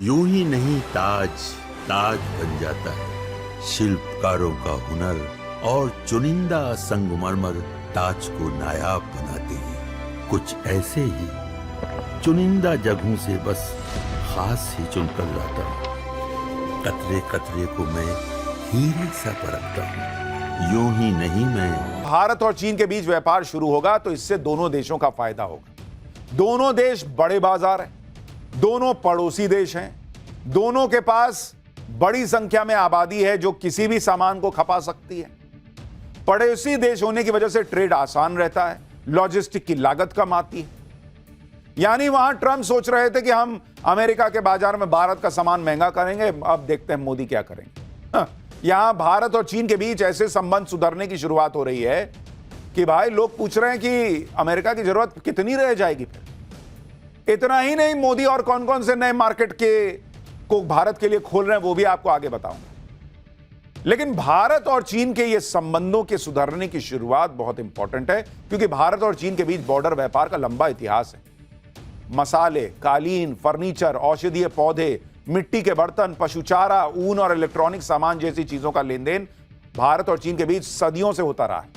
यूं ही नहीं ताज ताज बन जाता है। शिल्पकारों का हुनर और चुनिंदा संगमरमर ताज को नायाब बनाते हैं। कुछ ऐसे ही चुनिंदा जगहों से बस खास ही चुनकर लाता हूँ। कतरे कतरे को मैं हीरे सा परखता हूँ। यूं ही नहीं मैं। भारत और चीन के बीच व्यापार शुरू होगा तो इससे दोनों देशों का फायदा होगा। दोनों देश बड़े बाजार हैं, दोनों पड़ोसी देश हैं, दोनों के पास बड़ी संख्या में आबादी है जो किसी भी सामान को खपा सकती है। पड़ोसी देश होने की वजह से ट्रेड आसान रहता है, लॉजिस्टिक की लागत कम आती है। यानी वहां ट्रंप सोच रहे थे कि हम अमेरिका के बाजार में भारत का सामान महंगा करेंगे, अब देखते हैं मोदी क्या करेंगे। यहां भारत और चीन के बीच ऐसे संबंध सुधरने की शुरुआत हो रही है कि भाई लोग पूछ रहे हैं कि अमेरिका की जरूरत कितनी रह जाएगी फिर। इतना ही नहीं, मोदी और कौन कौन से नए मार्केट को भारत के लिए खोल रहे हैं वो भी आपको आगे बताऊंगा। लेकिन भारत और चीन के ये संबंधों के सुधरने की शुरुआत बहुत इंपॉर्टेंट है क्योंकि भारत और चीन के बीच बॉर्डर व्यापार का लंबा इतिहास है। मसाले, कालीन, फर्नीचर, औषधीय पौधे, मिट्टी के बर्तन, पशुचारा, ऊन और इलेक्ट्रॉनिक सामान जैसी चीजों का लेन देन भारत और चीन के बीच सदियों से होता रहा है।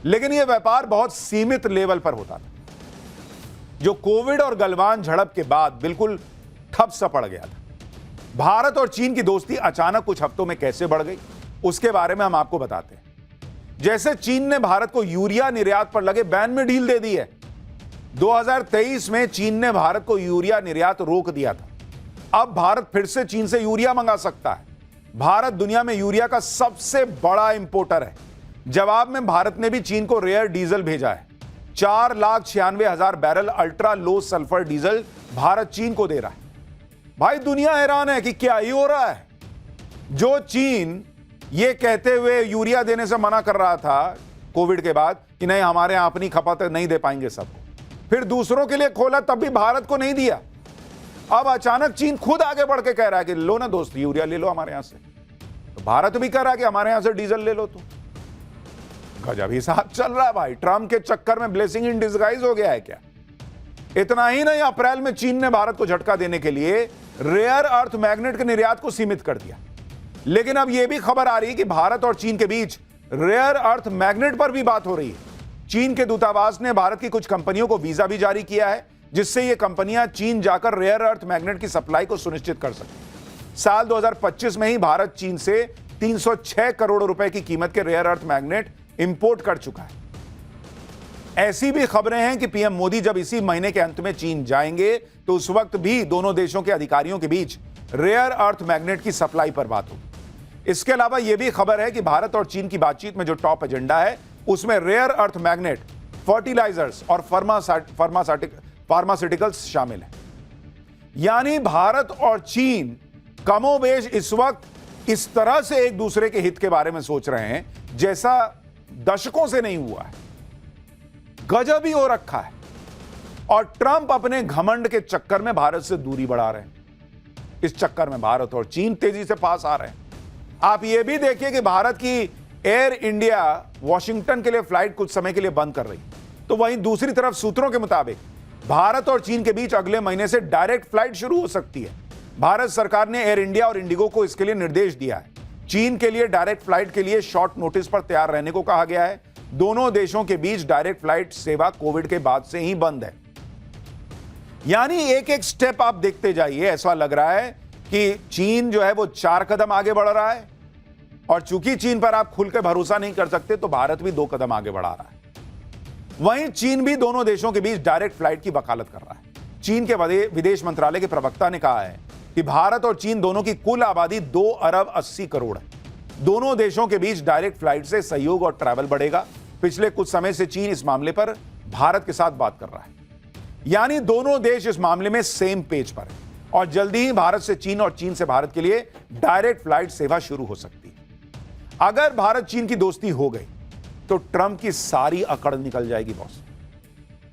लेकिन यह व्यापार बहुत सीमित लेवल पर होता था, जो कोविड और गलवान झड़प के बाद बिल्कुल ठप सा पड़ गया था। भारत और चीन की दोस्ती अचानक कुछ हफ्तों में कैसे बढ़ गई, उसके बारे में हम आपको बताते हैं। जैसे चीन ने भारत को यूरिया निर्यात पर लगे बैन में ढील दे दी है। 2023 में चीन ने भारत को यूरिया निर्यात रोक दिया था। अब भारत फिर से चीन से यूरिया मंगा सकता है। भारत दुनिया में यूरिया का सबसे बड़ा इंपोर्टर है। जवाब में भारत ने भी चीन को रेयर डीजल भेजा है। 4,96,000 barrel ultra low sulphur diesel Bharat चीन को दे रहा है। भाई दुनिया हैरान है कि क्या ही हो रहा है। जो चीन ये कहते हुए यूरिया देने से मना कर रहा था कोविड के बाद कि नहीं हमारे यहां अपनी खपत नहीं दे पाएंगे सबको, फिर दूसरों के लिए खोला तब भी भारत को नहीं दिया। अब अचानक चीन खुद आगे बढ़ के कह रहा है कि लो ना दोस्त यूरिया ले लो हमारे यहां से। तो भारत भी कह रहा है कि हमारे यहां से डीजल ले लो। तो गजब हिसाब चल रहा है भाई। ट्रंप के चक्कर में ब्लेसिंग इन डिस्गाइज हो गया है क्या? इतना ही नहीं, अप्रैल में चीन ने भारत को झटका देने के लिए रेयर अर्थ मैग्नेट के निर्यात को सीमित कर दिया। लेकिन अब यह भी खबर आ रही है कि भारत और चीन के बीच रेयर अर्थ मैग्नेट पर भी बात हो रही है। चीन के दूतावास ने भारत की कुछ कंपनियों को वीजा भी जारी किया है, जिससे ये कंपनियां चीन जाकर रेयर अर्थ मैग्नेट की सप्लाई को सुनिश्चित कर सकें। साल 2025 में ही भारत चीन से 306 करोड़ रुपए की कीमत के रेयर अर्थ मैग्नेट इंपोर्ट कर चुका है। ऐसी भी खबरें हैं कि पीएम मोदी जब इसी महीने के अंत में चीन जाएंगे तो उस वक्त भी दोनों देशों के अधिकारियों के बीच रेयर अर्थ मैग्नेट की सप्लाई पर बात होगी। इसके अलावा यह भी खबर है कि भारत और चीन की बातचीत में जो टॉप एजेंडा है उसमें रेयर अर्थ मैग्नेट, फर्टिलाइजर्स और फार्मास्यूटिकल्स शामिल है। यानी भारत और चीन कमोबेश इस वक्त इस तरह से एक दूसरे के हित के बारे में सोच रहे हैं जैसा दशकों से नहीं हुआ है। गजब ही हो रखा है। और ट्रंप अपने घमंड के चक्कर में भारत से दूरी बढ़ा रहे हैं। इस चक्कर में भारत और चीन तेजी से पास आ रहे हैं। आप यह भी देखिए कि भारत की एयर इंडिया वॉशिंगटन के लिए फ्लाइट कुछ समय के लिए बंद कर रही, तो वहीं दूसरी तरफ सूत्रों के मुताबिक भारत और चीन के बीच अगले महीने से डायरेक्ट फ्लाइट शुरू हो सकती है। भारत सरकार ने एयर इंडिया और इंडिगो को इसके लिए निर्देश दिया है। चीन के लिए डायरेक्ट फ्लाइट के लिए शॉर्ट नोटिस पर तैयार रहने को कहा गया है। दोनों देशों के बीच डायरेक्ट फ्लाइट सेवा कोविड के बाद से ही बंद है। यानी एक एक स्टेप आप देखते जाइए, ऐसा लग रहा है कि चीन जो है वो 4 कदम आगे बढ़ रहा है, और चूंकि चीन पर आप खुल के भरोसा नहीं कर सकते तो भारत भी 2 कदम आगे बढ़ा रहा है। वहीं चीन भी दोनों देशों के बीच डायरेक्ट फ्लाइट की वकालत कर रहा है। चीन के विदेश मंत्रालय के प्रवक्ता ने कहा है कि भारत और चीन दोनों की कुल आबादी 2 अरब 80 करोड़ है। दोनों देशों के बीच डायरेक्ट फ्लाइट से सहयोग और ट्रैवल बढ़ेगा। पिछले कुछ समय से चीन इस मामले पर भारत के साथ बात कर रहा है। यानी दोनों देश इस मामले में सेम पेज पर है और जल्दी ही भारत से चीन और चीन से भारत के लिए डायरेक्ट फ्लाइट सेवा शुरू हो सकती है। अगर भारत चीन की दोस्ती हो गई तो ट्रंप की सारी अकड़ निकल जाएगी बॉस,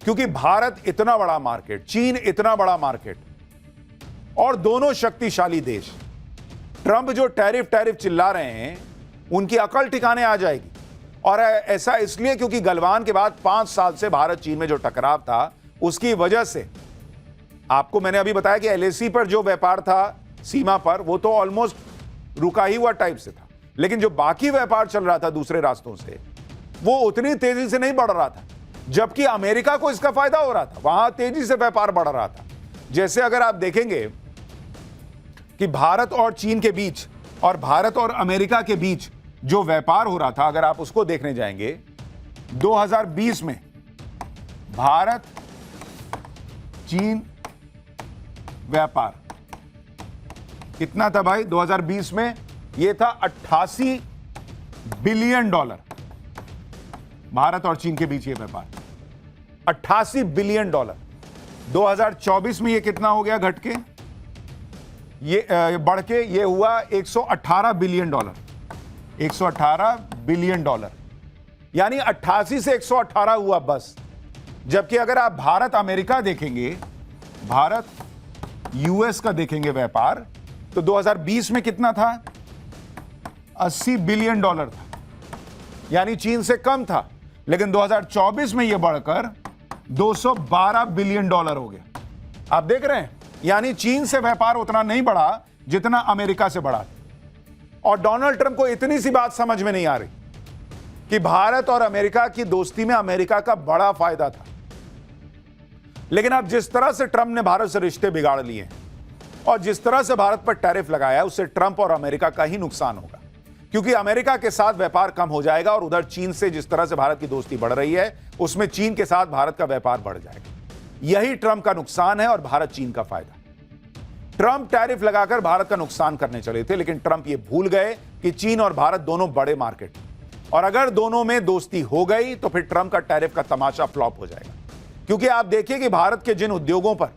क्योंकि भारत इतना बड़ा मार्केट, चीन इतना बड़ा मार्केट और दोनों शक्तिशाली देश। ट्रंप जो टैरिफ चिल्ला रहे हैं उनकी अकल ठिकाने आ जाएगी। और ऐसा इसलिए क्योंकि गलवान के बाद 5 साल से भारत चीन में जो टकराव था उसकी वजह से आपको मैंने अभी बताया कि एलएसी पर जो व्यापार था सीमा पर, वो तो ऑलमोस्ट रुका ही हुआ टाइप से था। लेकिन जो बाकी व्यापार चल रहा था दूसरे रास्तों से, वो उतनी तेजी से नहीं बढ़ रहा था, जबकि अमेरिका को इसका फायदा हो रहा था, वहां तेजी से व्यापार बढ़ रहा था। जैसे अगर आप देखेंगे कि भारत और चीन के बीच और भारत और अमेरिका के बीच जो व्यापार हो रहा था, अगर आप उसको देखने जाएंगे, 2020 में भारत चीन व्यापार कितना था भाई? 2020 में यह था 88 बिलियन डॉलर। भारत और चीन के बीच ये व्यापार 88 बिलियन डॉलर। 2024 में ये कितना हो गया घट के? ये बढ़ के ये हुआ 118 बिलियन डॉलर। 118 बिलियन डॉलर, यानी 88 से 118 हुआ बस। जबकि अगर आप भारत अमेरिका देखेंगे, भारत यूएस का देखेंगे व्यापार, तो 2020 में कितना था? 80 बिलियन डॉलर था, यानी चीन से कम था। लेकिन 2024 में यह बढ़कर 212 बिलियन डॉलर हो गया। आप देख रहे हैं, यानी चीन से व्यापार उतना नहीं बढ़ा जितना अमेरिका से बढ़ा। और डोनाल्ड ट्रंप को इतनी सी बात समझ में नहीं आ रही कि भारत और अमेरिका की दोस्ती में अमेरिका का बड़ा फायदा था। लेकिन अब जिस तरह से ट्रंप ने भारत से रिश्ते बिगाड़ लिए और जिस तरह से भारत पर टैरिफ लगाया, उससे ट्रंप और अमेरिका का ही नुकसान होगा, क्योंकि अमेरिका के साथ व्यापार कम हो जाएगा और उधर चीन से जिस तरह से भारत की दोस्ती बढ़ रही है, उसमें चीन के साथ भारत का व्यापार बढ़ जाएगा। यही ट्रंप का नुकसान है और भारत चीन का फायदा। ट्रंप टैरिफ लगाकर भारत का नुकसान करने चले थे, लेकिन ट्रंप ये भूल गए कि चीन और भारत दोनों बड़े मार्केट हैं, और अगर दोनों में दोस्ती हो गई तो फिर ट्रंप का टैरिफ का तमाशा फ्लॉप हो जाएगा। क्योंकि आप देखिए कि भारत के जिन उद्योगों पर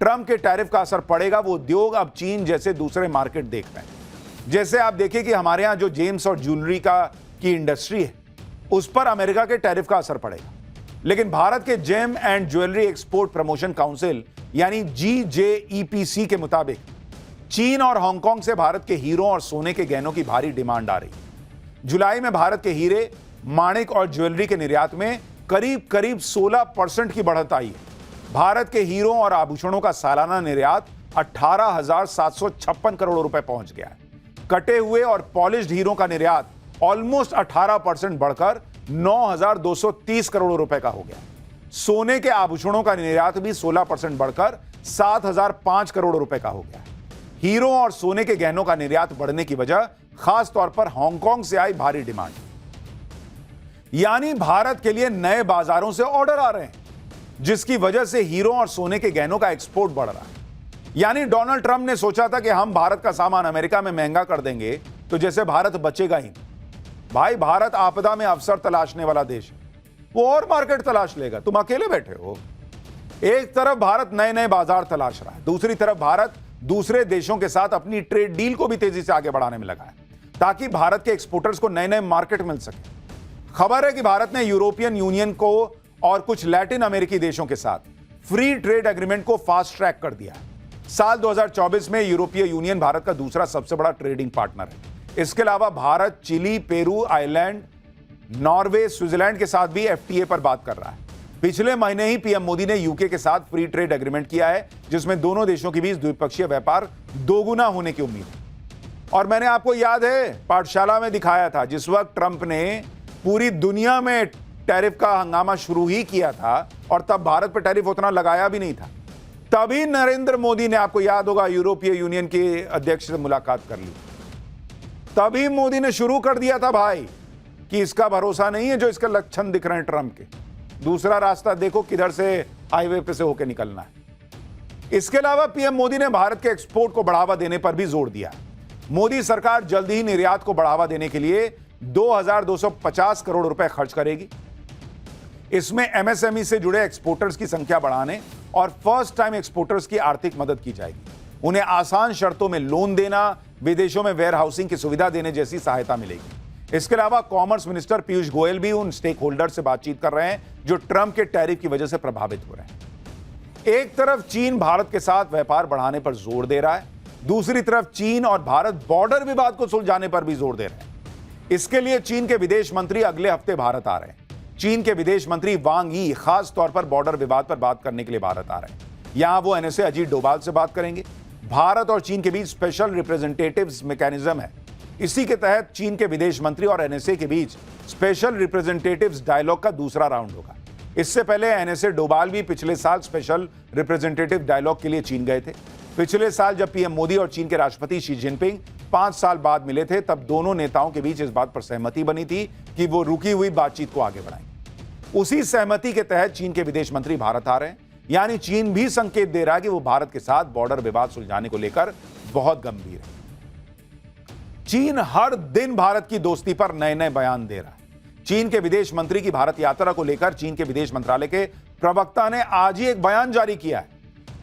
ट्रंप के टैरिफ का असर पड़ेगा, वो उद्योग अब चीन जैसे दूसरे मार्केट देख रहे हैं। जैसे आप देखिए कि हमारे यहां जो जेम्स और ज्वेलरी की इंडस्ट्री है, उस पर अमेरिका के टैरिफ का असर पड़ेगा। लेकिन भारत के gem and jewellery export promotion council यानी GJEPC के मुताबिक चीन और हांगकांग से भारत के हीरों और सोने के गहनों की भारी डिमांड आ रही है। जुलाई में भारत के हीरे, माणिक और ज्वेलरी के निर्यात में करीब 16% की बढ़त आई है। भारत के हीरों और आभूषणों का सालाना निर्यात 18,756 करोड़ रुपए पहुंच गया है। कटे हुए और पॉलिश्ड हीरों का निर्यात ऑलमोस्ट 18% बढ़कर 9,230 करोड़ रुपए का हो गया। सोने के आभूषणों का निर्यात भी 16% बढ़कर 7,005 करोड़ रुपए का हो गया। हीरों और सोने के गहनों का निर्यात बढ़ने की वजह खास तौर पर हांगकांग से आई भारी डिमांड, यानी भारत के लिए नए बाजारों से ऑर्डर आ रहे हैं, जिसकी वजह से हीरों और सोने के गहनों का एक्सपोर्ट बढ़ रहा है। यानी डोनाल्ड ट्रंप ने सोचा था कि हम भारत का सामान अमेरिका में महंगा कर देंगे तो जैसे भारत बचेगा ही। भाई, भारत आपदा में अवसर तलाशने वाला देश है, वो और मार्केट तलाश लेगा। तुम अकेले बैठे हो। एक तरफ भारत नए नए बाजार तलाश रहा है, दूसरी तरफ भारत दूसरे देशों के साथ अपनी ट्रेड डील को भी तेजी से आगे बढ़ाने में लगा है, ताकि भारत के एक्सपोर्टर्स को नए नए मार्केट मिल सके। खबर है कि भारत ने यूरोपियन यूनियन को और कुछ लैटिन अमेरिकी देशों के साथ फ्री ट्रेड एग्रीमेंट को फास्ट ट्रैक कर दिया है। साल 2024 में यूरोपीय यूनियन भारत का दूसरा सबसे बड़ा ट्रेडिंग पार्टनर है। इसके अलावा Bharat Chile, Peru, Ireland, Norway, Switzerland के साथ भी FTA पर बात कर रहा है। पिछले महीने ही पीएम मोदी ने यूके के साथ फ्री ट्रेड एग्रीमेंट किया है, जिसमें दोनों देशों के बीच द्विपक्षीय व्यापार दोगुना होने की उम्मीद है। और मैंने आपको याद है पाठशाला में दिखाया था, जिस वक्त ट्रंप ने पूरी दुनिया में टैरिफ का हंगामा शुरू ही किया था और तब भारत पर टैरिफ उतना लगाया भी नहीं था, तभी नरेंद्र मोदी ने, आपको याद होगा, यूरोपीय यूनियन के अध्यक्ष से मुलाकात कर ली। तभी मोदी ने शुरू कर दिया था भाई कि इसका भरोसा नहीं है जो इसके लक्षण दिख रहे हैं ट्रंप के, दूसरा रास्ता देखो किधर से हाईवे पे से होकर निकलना है। इसके अलावा पीएम मोदी ने भारत के एक्सपोर्ट को बढ़ावा देने पर भी जोर दिया। मोदी सरकार जल्द ही निर्यात को बढ़ावा देने के लिए 2,250 करोड़ रुपए खर्च करेगी। इसमें MSME से जुड़े एक्सपोर्टर्स की संख्या बढ़ाने और फर्स्ट टाइम एक्सपोर्टर्स की आर्थिक मदद की जाएगी। उन्हें आसान शर्तों में लोन देना, विदेशों में वेयर हाउसिंग की सुविधा देने जैसी सहायता मिलेगी। इसके अलावा कॉमर्स मिनिस्टर पीयूष गोयल भी उन स्टेक होल्डर से बातचीत कर रहे हैं जो ट्रंप के टैरिफ की वजह से प्रभावित हो रहे हैं। एक तरफ चीन भारत के साथ व्यापार बढ़ाने पर जोर दे रहा है, दूसरी तरफ चीन और भारत बॉर्डर विवाद को सुलझाने पर भी जोर दे रहे हैं। इसके लिए चीन के विदेश मंत्री अगले हफ्ते भारत आ रहे हैं। चीन के विदेश मंत्री वांग यी खास तौर पर बॉर्डर विवाद पर बात करने के लिए भारत आ रहे हैं। यहां वो NSA अजीत डोभाल से बात करेंगे, भारत और चीन के बीच स्पेशल रिप्रेजेंटेटिव्स मैकेनिज्म है। इसी के तहत चीन के विदेश मंत्री और एनएसए के बीच स्पेशल रिप्रेजेंटेटिव्स डायलॉग का दूसरा राउंड होगा। इससे पहले एनएसए डोभाल भी पिछले साल स्पेशल रिप्रेजेंटेटिव डायलॉग के लिए चीन गए थे। पिछले साल जब पीएम मोदी और चीन के राष्ट्रपति शी जिनपिंग 5 साल बाद मिले थे, तब दोनों नेताओं के बीच इस बात पर सहमति बनी थी कि वो रुकी हुई बातचीत को आगे बढ़ाएंगे। उसी सहमति के तहत चीन के विदेश मंत्री भारत आ रहे हैं, यानी चीन भी संकेत दे रहा है कि वो भारत के साथ बॉर्डर विवाद सुलझाने को लेकर बहुत गंभीर है। चीन हर दिन भारत की दोस्ती पर नए नए बयान दे रहा है। चीन के विदेश मंत्री की भारत यात्रा को लेकर चीन के विदेश मंत्रालय के प्रवक्ता ने आज ही एक बयान जारी किया है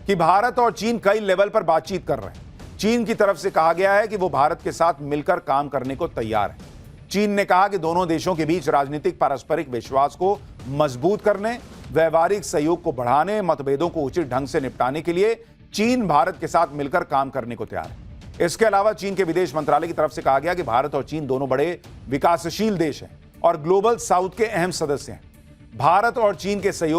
कि भारत और चीन कई लेवल पर बातचीत कर रहे हैं। चीन की तरफ से कहा गया है कि वो भारत के साथ मिलकर काम करने को तैयार है। चीन ने कहा कि दोनों देशों के बीच राजनीतिक पारस्परिक विश्वास को मजबूत करने, व्यावहारिक सहयोग को बढ़ाने, मतभेदों को उचित ढंग से निपटाने के लिए चीन भारत के साथ मिलकर काम करने को तैयार है। इसके अलावा चीन के विदेश मंत्रालय की तरफ से कहा गया कि भारत और चीन दोनों बड़े विकासशील देश हैं और ग्लोबल साउथ के अहम सदस्य हैं। भारत और चीन के सहयोग